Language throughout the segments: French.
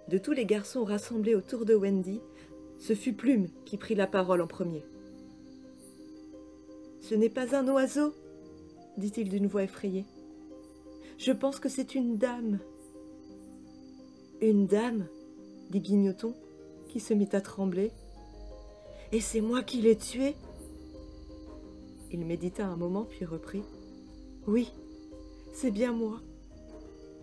De tous les garçons rassemblés autour de Wendy, ce fut Plume qui prit la parole en premier. « Ce n'est pas un oiseau, dit-il d'une voix effrayée. Je pense que c'est une dame. »« Une dame ?» dit Guignoton, qui se mit à trembler. « Et c'est moi qui l'ai tuée ?» Il médita un moment, puis reprit. « Oui, c'est bien moi.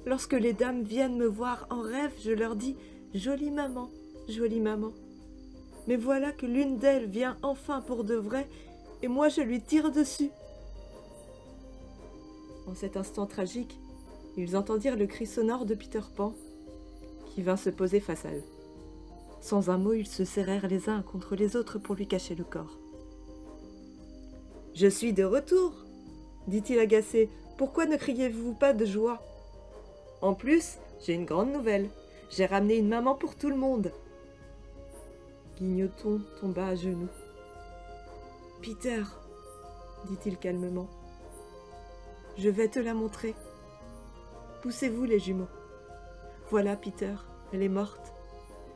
Lorsque les dames viennent me voir en rêve, je leur dis « Jolie maman, jolie maman ». Mais voilà que l'une d'elles vient enfin pour de vrai, et moi je lui tire dessus. » En cet instant tragique, ils entendirent le cri sonore de Peter Pan, qui vint se poser face à eux. Sans un mot, ils se serrèrent les uns contre les autres pour lui cacher le corps. « Je suis de retour !» dit-il agacé. « Pourquoi ne criez-vous pas de joie ? En plus, j'ai une grande nouvelle. J'ai ramené une maman pour tout le monde. » Guignoton tomba à genoux. « Peter, dit-il calmement, je vais te la montrer. Poussez-vous les jumeaux. Voilà Peter, elle est morte.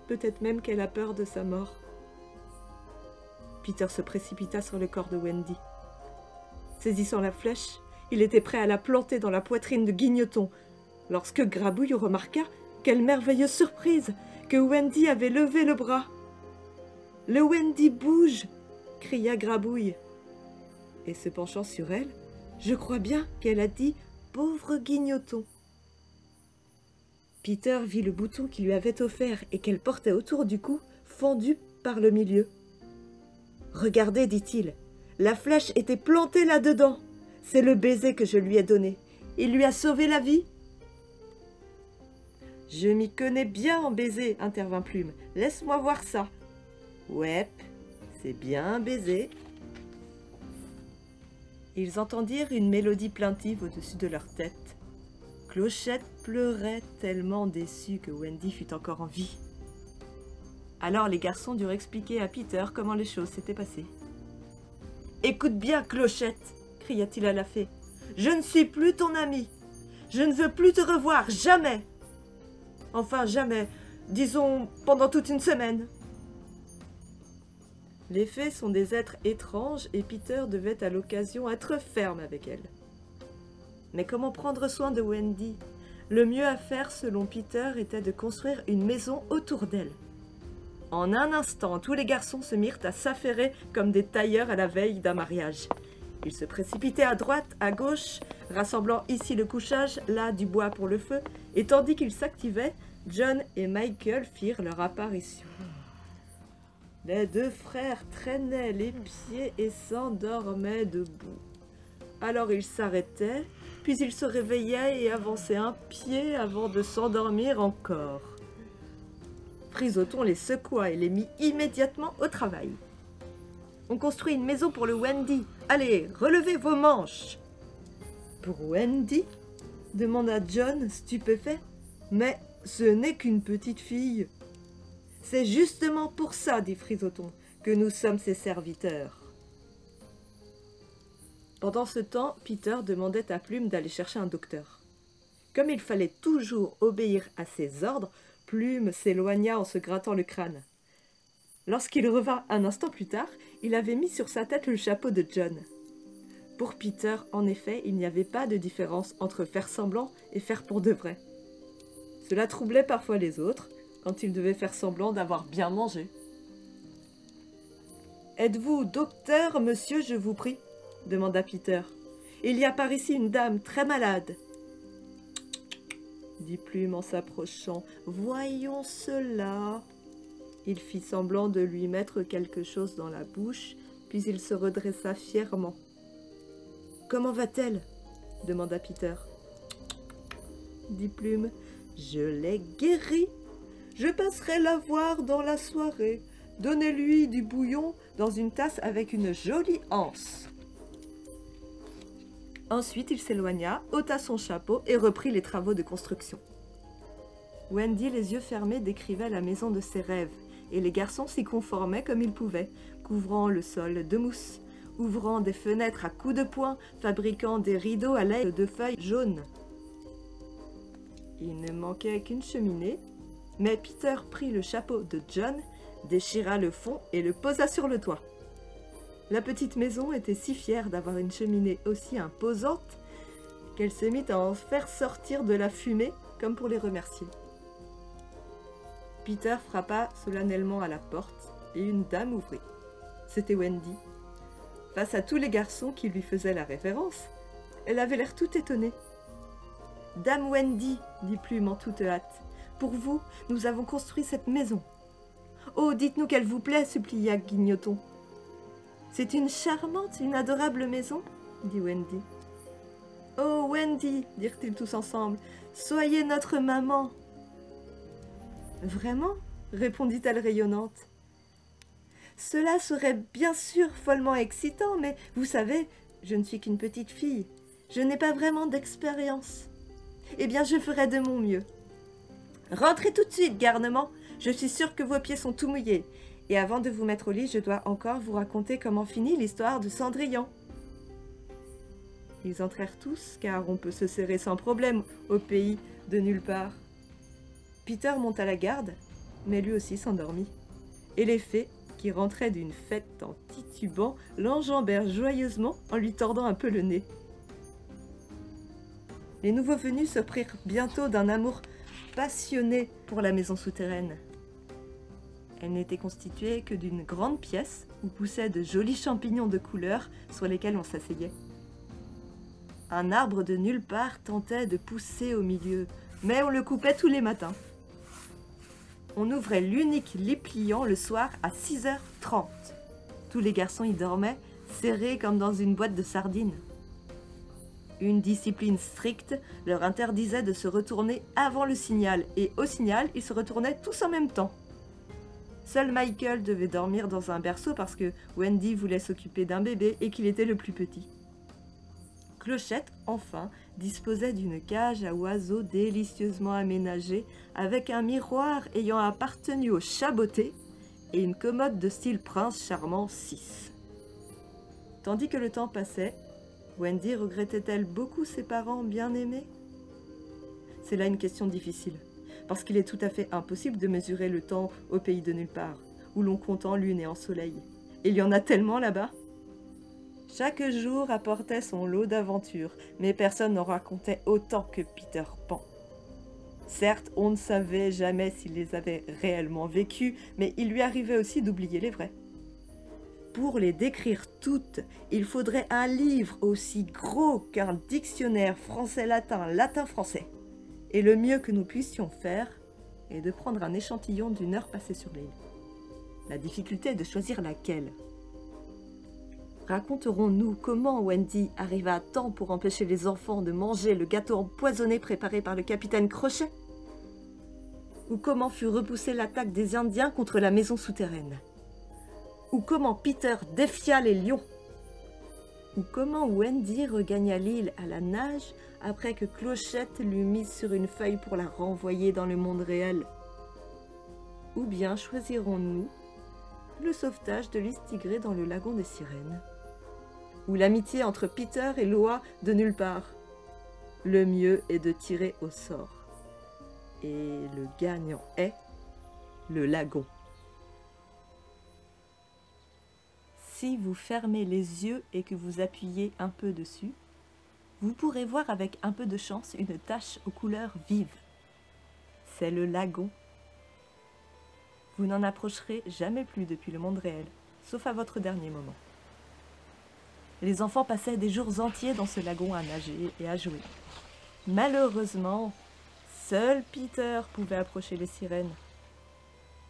Peut-être même qu'elle a peur de sa mort. » Peter se précipita sur le corps de Wendy. Saisissant la flèche, il était prêt à la planter dans la poitrine de Guignoton, lorsque Grabouille remarqua, quelle merveilleuse surprise, que Wendy avait levé le bras. « Le Wendy bouge !» cria Grabouille. Et se penchant sur elle, je crois bien qu'elle a dit « Pauvre Guignoton !» Peter vit le bouton qu'il lui avait offert et qu'elle portait autour du cou, fendu par le milieu. « Regardez, dit-il, la flèche était plantée là-dedans. C'est le baiser que je lui ai donné. Il lui a sauvé la vie. » « Je m'y connais bien en baiser, intervint Plume. Laisse-moi voir ça. »« Ouais, c'est bien un baiser. » Ils entendirent une mélodie plaintive au-dessus de leur tête. Clochette pleurait tellement déçue que Wendy fut encore en vie. Alors les garçons durent expliquer à Peter comment les choses s'étaient passées. « Écoute bien, Clochette !» cria-t-il à la fée. « Je ne suis plus ton ami. Je ne veux plus te revoir, jamais. Enfin, jamais. Disons, pendant toute une semaine. » Les fées sont des êtres étranges et Peter devait à l'occasion être ferme avec elles. Mais comment prendre soin de Wendy? Le mieux à faire, selon Peter, était de construire une maison autour d'elle. En un instant, tous les garçons se mirent à s'affairer comme des tailleurs à la veille d'un mariage. Ils se précipitaient à droite, à gauche, rassemblant ici le couchage, là du bois pour le feu, et tandis qu'ils s'activaient, John et Michael firent leur apparition. Les deux frères traînaient les pieds et s'endormaient debout. Alors ils s'arrêtaient, puis ils se réveillaient et avançaient un pied avant de s'endormir encore. Frisoton les secoua et les mit immédiatement au travail. « On construit une maison pour le Wendy. Allez, relevez vos manches !»« Pour Wendy ?» demanda John, stupéfait. « Mais ce n'est qu'une petite fille. »« C'est justement pour ça, dit Frisoton, que nous sommes ses serviteurs. » Pendant ce temps, Peter demandait à Plume d'aller chercher un docteur. Comme il fallait toujours obéir à ses ordres, Plume s'éloigna en se grattant le crâne. Lorsqu'il revint un instant plus tard, il avait mis sur sa tête le chapeau de John. Pour Peter, en effet, il n'y avait pas de différence entre faire semblant et faire pour de vrai. Cela troublait parfois les autres, quand ils devaient faire semblant d'avoir bien mangé. « Êtes-vous docteur, monsieur, je vous prie ?» demanda Peter. « Il y a par ici une dame très malade. » dit Plume en s'approchant. « Voyons cela. » Il fit semblant de lui mettre quelque chose dans la bouche, puis il se redressa fièrement. « Comment va-t-elle » demanda Peter. « dit Plume. « Je l'ai guérie. Je passerai la voir dans la soirée. Donnez-lui du bouillon dans une tasse avec une jolie anse. » Ensuite, il s'éloigna, ôta son chapeau et reprit les travaux de construction. Wendy, les yeux fermés, décrivait la maison de ses rêves, et les garçons s'y conformaient comme ils pouvaient, couvrant le sol de mousse, ouvrant des fenêtres à coups de poing, fabriquant des rideaux à l'aide de feuilles jaunes. Il ne manquait qu'une cheminée, Mais Peter prit le chapeau de John, déchira le fond et le posa sur le toit. La petite maison était si fière d'avoir une cheminée aussi imposante qu'elle se mit à en faire sortir de la fumée comme pour les remercier. Peter frappa solennellement à la porte et une dame ouvrit. C'était Wendy. Face à tous les garçons qui lui faisaient la révérence, elle avait l'air toute étonnée. « Dame Wendy, dit Plume en toute hâte, pour vous, nous avons construit cette maison. Oh, dites-nous qu'elle vous plaît, supplia Guignoton. C'est une charmante, une adorable maison, dit Wendy. Oh, Wendy, dirent-ils tous ensemble, soyez notre maman. Vraiment, répondit-elle rayonnante. Cela serait bien sûr follement excitant, mais vous savez, je ne suis qu'une petite fille. Je n'ai pas vraiment d'expérience. Eh bien, je ferai de mon mieux. Rentrez tout de suite, garnement. Je suis sûre que vos pieds sont tout mouillés. Et avant de vous mettre au lit, je dois encore vous raconter comment finit l'histoire de Cendrillon. Ils entrèrent tous, car on peut se serrer sans problème au pays de nulle part. Peter monta la garde, mais lui aussi s'endormit. Et les fées, qui rentraient d'une fête en titubant, l'enjambèrent joyeusement en lui tordant un peu le nez. Les nouveaux venus se prirent bientôt d'un amour passionné pour la maison souterraine. Elle n'était constituée que d'une grande pièce où poussaient de jolis champignons de couleur sur lesquels on s'asseyait. Un arbre de nulle part tentait de pousser au milieu, mais on le coupait tous les matins. On ouvrait l'unique lit pliant le soir à 6h30. Tous les garçons y dormaient, serrés comme dans une boîte de sardines. Une discipline stricte leur interdisait de se retourner avant le signal, et au signal, ils se retournaient tous en même temps. Seul Michael devait dormir dans un berceau parce que Wendy voulait s'occuper d'un bébé et qu'il était le plus petit. Clochette, enfin, disposait d'une cage à oiseaux délicieusement aménagée avec un miroir ayant appartenu au chaboté et une commode de style Prince Charmant 6. Tandis que le temps passait, Wendy regrettait-elle beaucoup ses parents bien-aimés? C'est là une question difficile, parce qu'il est tout à fait impossible de mesurer le temps au pays de nulle part, où l'on compte en lune et en soleil. Et il y en a tellement là-bas. Chaque jour apportait son lot d'aventures, mais personne n'en racontait autant que Peter Pan. Certes, on ne savait jamais s'il les avait réellement vécues, mais il lui arrivait aussi d'oublier les vrais. Pour les décrire toutes, il faudrait un livre aussi gros qu'un dictionnaire français-latin, latin-français. Et le mieux que nous puissions faire est de prendre un échantillon d'une heure passée sur l'île. La difficulté est de choisir laquelle. Raconterons-nous comment Wendy arriva à temps pour empêcher les enfants de manger le gâteau empoisonné préparé par le capitaine Crochet? Ou comment fut repoussée l'attaque des Indiens contre la maison souterraine? Ou comment Peter défia les lions? Ou comment Wendy regagna l'île à la nage après que Clochette l'eut mise sur une feuille pour la renvoyer dans le monde réel? Ou bien choisirons-nous le sauvetage de Lys Tigré dans le lagon des sirènes? Ou l'amitié entre Peter et Loa de nulle part? Le mieux est de tirer au sort. Et le gagnant est le lagon. Si vous fermez les yeux et que vous appuyez un peu dessus, vous pourrez voir avec un peu de chance une tache aux couleurs vives. C'est le lagon. Vous n'en approcherez jamais plus depuis le monde réel, sauf à votre dernier moment. Les enfants passaient des jours entiers dans ce lagon à nager et à jouer. Malheureusement, seul Peter pouvait approcher les sirènes.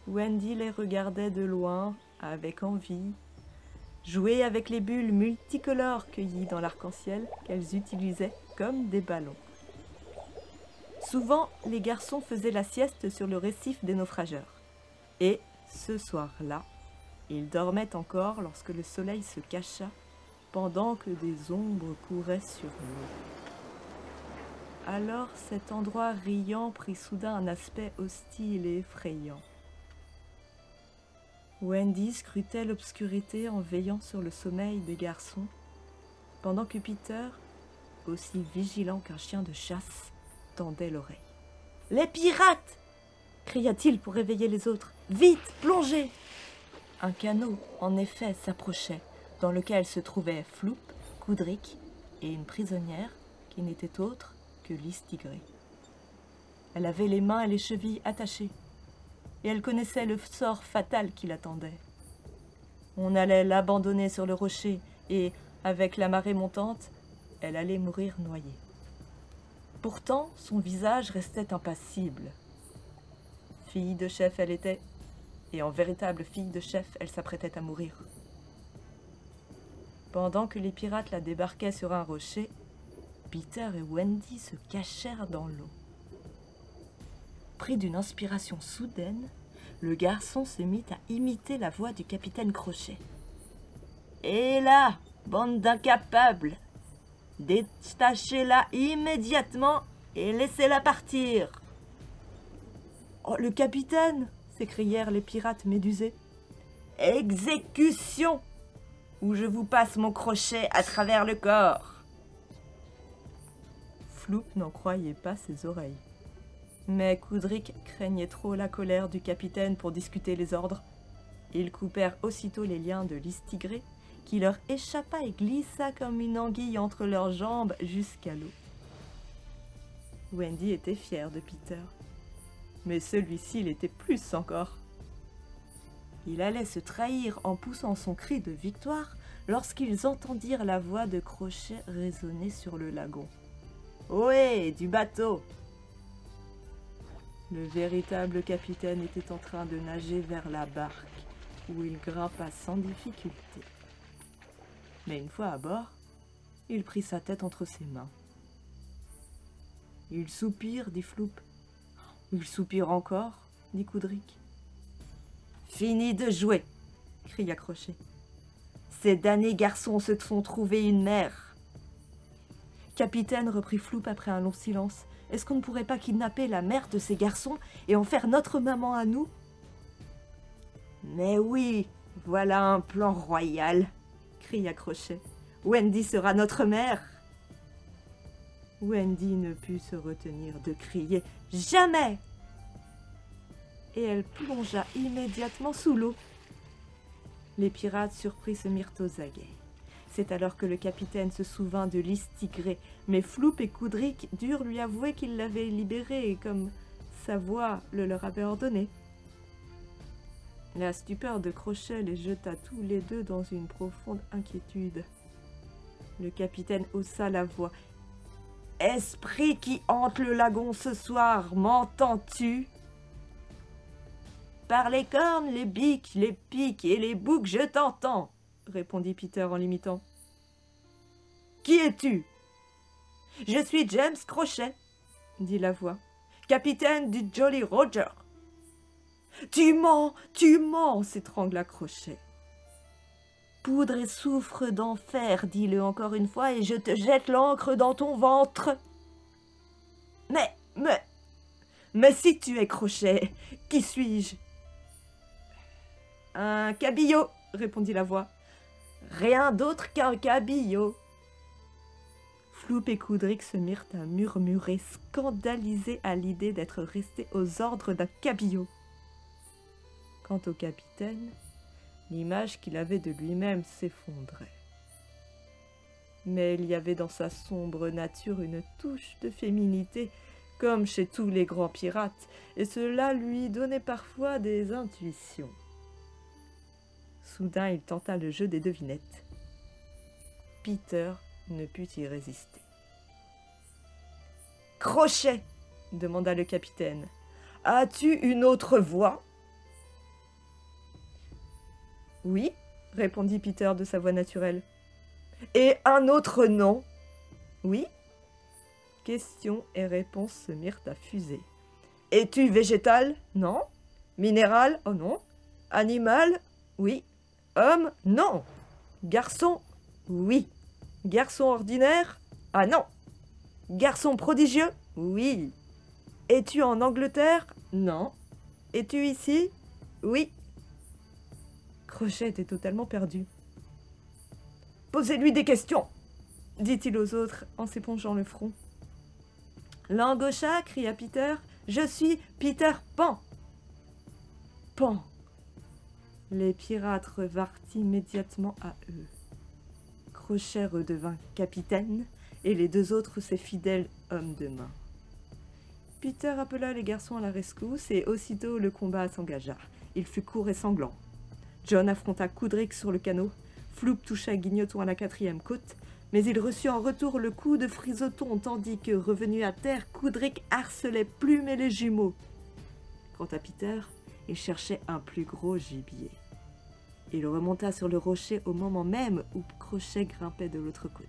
Wendy les regardait de loin, avec envie, jouer avec les bulles multicolores cueillies dans l'arc-en-ciel qu'elles utilisaient comme des ballons. Souvent, les garçons faisaient la sieste sur le récif des naufrageurs. Et, ce soir-là, ils dormaient encore lorsque le soleil se cacha pendant que des ombres couraient sur l'eau. Alors cet endroit riant prit soudain un aspect hostile et effrayant. Wendy scrutait l'obscurité en veillant sur le sommeil des garçons, pendant que Peter, aussi vigilant qu'un chien de chasse, tendait l'oreille. « Les pirates ! cria-t-il pour réveiller les autres. « Vite, plongez !» Un canot, en effet, s'approchait, dans lequel se trouvaient Floop, Coudric et une prisonnière qui n'était autre que Lys Tigré. Elle avait les mains et les chevilles attachées, et elle connaissait le sort fatal qui l'attendait. On allait l'abandonner sur le rocher, et, avec la marée montante, elle allait mourir noyée. Pourtant, son visage restait impassible. Fille de chef elle était, et en véritable fille de chef, elle s'apprêtait à mourir. Pendant que les pirates la débarquaient sur un rocher, Peter et Wendy se cachèrent dans l'eau. Pris d'une inspiration soudaine, le garçon se mit à imiter la voix du capitaine Crochet. « Et là, bande d'incapables, détachez-la immédiatement et laissez-la partir !»« Oh, le capitaine !» s'écrièrent les pirates médusés. « Exécution, ou je vous passe mon crochet à travers le corps !» Floop n'en croyait pas ses oreilles. Mais Coudric craignait trop la colère du capitaine pour discuter les ordres. Ils coupèrent aussitôt les liens de Lys Tigré, qui leur échappa et glissa comme une anguille entre leurs jambes jusqu'à l'eau. Wendy était fière de Peter, mais celui-ci l'était plus encore. Il allait se trahir en poussant son cri de victoire lorsqu'ils entendirent la voix de Crochet résonner sur le lagon. « Ohé, du bateau !» Le véritable capitaine était en train de nager vers la barque, où il grimpa sans difficulté. Mais une fois à bord, il prit sa tête entre ses mains. « Il soupire, dit Floop. « Il soupire encore, dit Coudric. »« Fini de jouer !» cria Crochet. « Ces damnés garçons se sont trouvés une mère !»« Capitaine, reprit Floop après un long silence, est-ce qu'on ne pourrait pas kidnapper la mère de ces garçons et en faire notre maman à nous ?»« Mais oui, voilà un plan royal !» cria Crochet. « Wendy sera notre mère !» Wendy ne put se retenir de crier « Jamais !» et elle plongea immédiatement sous l'eau. Les pirates surpris se mirent aux aguets. C'est alors que le capitaine se souvint de Lys Tigré, mais Floop et Coudric durent lui avouer qu'ils l'avaient libérée comme sa voix le leur avait ordonné. La stupeur de Crochet les jeta tous les deux dans une profonde inquiétude. Le capitaine haussa la voix. « Esprit qui hante le lagon ce soir, m'entends-tu » ? « Par les cornes, les biques, les piques et les boucs, je t'entends » répondit Peter en l'imitant. « Qui es-tu »« Je suis James Crochet, » dit la voix, « capitaine du Jolly Roger. »« Tu mens, s'étrangla Crochet. « Poudre et soufre d'enfer, dis-le encore une fois, et je te jette l'encre dans ton ventre. »« Mais si tu es Crochet, qui suis-je ?»« Un cabillaud, » répondit la voix. « Rien d'autre qu'un cabillaud. » Floop et Coudric se mirent à murmurer, scandalisés à l'idée d'être restés aux ordres d'un cabillaud. Quant au capitaine, l'image qu'il avait de lui-même s'effondrait. Mais il y avait dans sa sombre nature une touche de féminité, comme chez tous les grands pirates, et cela lui donnait parfois des intuitions. Soudain, il tenta le jeu des devinettes. Peter ne put y résister. « Crochet !» demanda le capitaine. « As-tu une autre voix ?»« Oui, » répondit Peter de sa voix naturelle. « Et un autre nom ?»« Oui. » Questions et réponses se mirent à fuser. « Es-tu végétal ? Non. Minéral ? Oh non. Animal ? Oui. Homme ? Non. Garçon ? Oui. Garçon ordinaire ? Ah non. Garçon prodigieux ? Oui. Es-tu en Angleterre ? Non. Es-tu ici ? Oui. » Crochet était totalement perdu. « Posez-lui des questions !» dit-il aux autres en s'épongeant le front. « Langue au chat !» cria Peter. « Je suis Peter Pan !» Pan! Les pirates revinrent immédiatement à eux. Crochet redevint capitaine et les deux autres ses fidèles hommes de main. Peter appela les garçons à la rescousse et aussitôt le combat s'engagea. Il fut court et sanglant. John affronta Coudric sur le canot, Floop toucha Guignoton à la 4e côte, mais il reçut en retour le coup de Frisoton tandis que, revenu à terre, Coudric harcelait Plume et les jumeaux. Quant à Peter, il cherchait un plus gros gibier. Il remonta sur le rocher au moment même où Crochet grimpait de l'autre côté.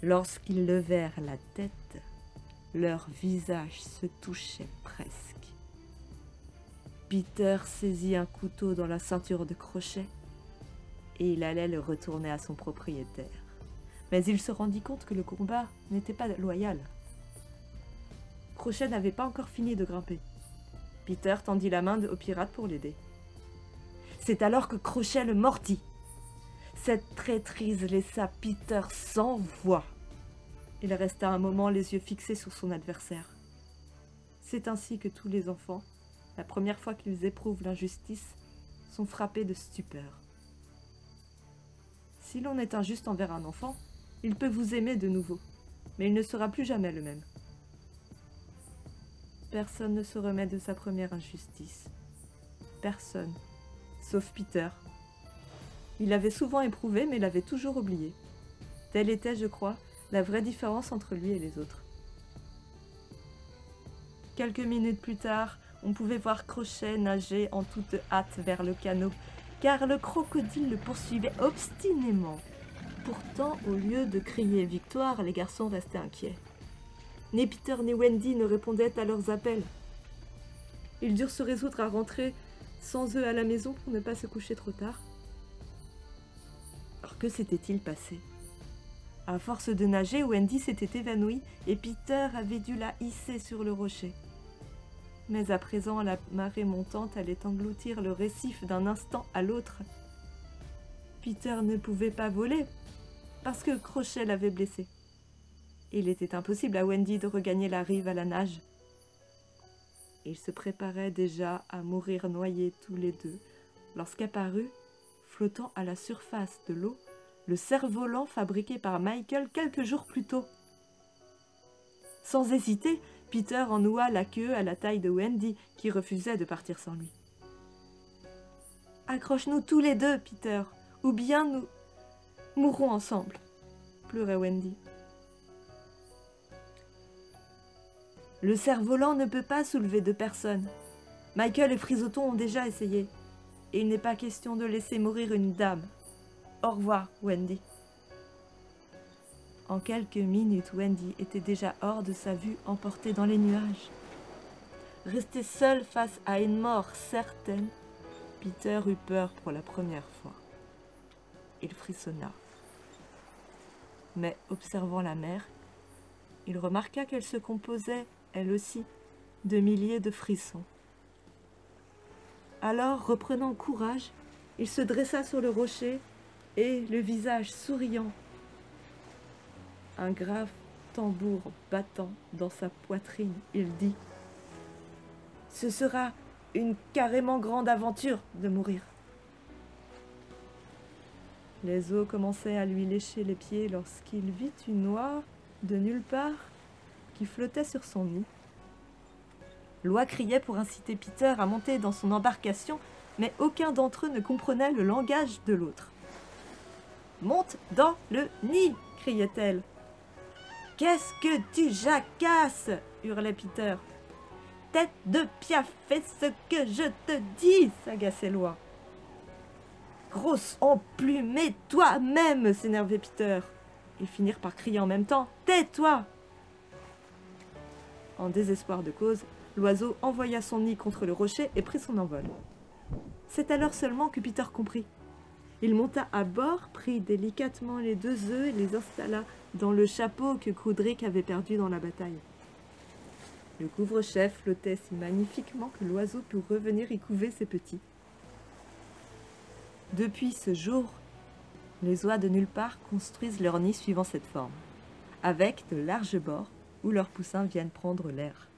Lorsqu'ils levèrent la tête, leurs visages se touchaient presque. Peter saisit un couteau dans la ceinture de Crochet et il allait le retourner à son propriétaire. Mais il se rendit compte que le combat n'était pas loyal. Crochet n'avait pas encore fini de grimper. Peter tendit la main au pirate pour l'aider. C'est alors que Crochet le mordit. Cette traîtrise laissa Peter sans voix. Il resta un moment les yeux fixés sur son adversaire. C'est ainsi que tous les enfants, la première fois qu'ils éprouvent l'injustice, sont frappés de stupeur. Si l'on est injuste envers un enfant, il peut vous aimer de nouveau, mais il ne sera plus jamais le même. Personne ne se remet de sa première injustice. Personne, sauf Peter. Il l'avait souvent éprouvé, mais l'avait toujours oublié. Telle était, je crois, la vraie différence entre lui et les autres. Quelques minutes plus tard, on pouvait voir Crochet nager en toute hâte vers le canot, car le crocodile le poursuivait obstinément. Pourtant, au lieu de crier victoire, les garçons restaient inquiets. Ni Peter ni Wendy ne répondaient à leurs appels. Ils durent se résoudre à rentrer sans eux à la maison pour ne pas se coucher trop tard. Alors que s'était-il passé? À force de nager, Wendy s'était évanouie et Peter avait dû la hisser sur le rocher. Mais à présent, la marée montante allait engloutir le récif d'un instant à l'autre. Peter ne pouvait pas voler parce que Crochet l'avait blessé. Il était impossible à Wendy de regagner la rive à la nage. Ils se préparaient déjà à mourir noyés tous les deux lorsqu'apparut, flottant à la surface de l'eau, le cerf-volant fabriqué par Michael quelques jours plus tôt. Sans hésiter, Peter en noua la queue à la taille de Wendy, qui refusait de partir sans lui. « Accroche-nous tous les deux, Peter, ou bien nous mourrons ensemble », pleurait Wendy. « Le cerf-volant ne peut pas soulever deux personnes. Michael et Frisoton ont déjà essayé, et il n'est pas question de laisser mourir une dame. Au revoir, Wendy. » En quelques minutes, Wendy était déjà hors de sa vue, emportée dans les nuages. Resté seul face à une mort certaine, Peter eut peur pour la première fois. Il frissonna. Mais observant la mer, il remarqua qu'elle se composait, elle aussi, de milliers de frissons. Alors, reprenant courage, il se dressa sur le rocher et, le visage souriant, un grave tambour battant dans sa poitrine, il dit « Ce sera une carrément grande aventure de mourir. » Les eaux commençaient à lui lécher les pieds lorsqu'il vit une oie de nulle part qui flottait sur son nid. L'oie criait pour inciter Peter à monter dans son embarcation, mais aucun d'entre eux ne comprenait le langage de l'autre. « Monte dans le nid !» criait-elle. « Qu'est-ce que tu jacasses ?» hurlait Peter. « Tête de piaf, fais ce que je te dis !» s'agaçait l'oie. « Grosse emplumée toi-même !» s'énervait Peter. Ils finirent par crier en même temps « Tais-toi !» En désespoir de cause, l'oiseau envoya son nid contre le rocher et prit son envol. C'est alors seulement que Peter comprit. Il monta à bord, prit délicatement les deux œufs et les installa dans le chapeau que Coudric avait perdu dans la bataille. Le couvre-chef flottait si magnifiquement que l'oiseau put revenir y couver ses petits. Depuis ce jour, les oies de nulle part construisent leur nid suivant cette forme, avec de larges bords où leurs poussins viennent prendre l'air.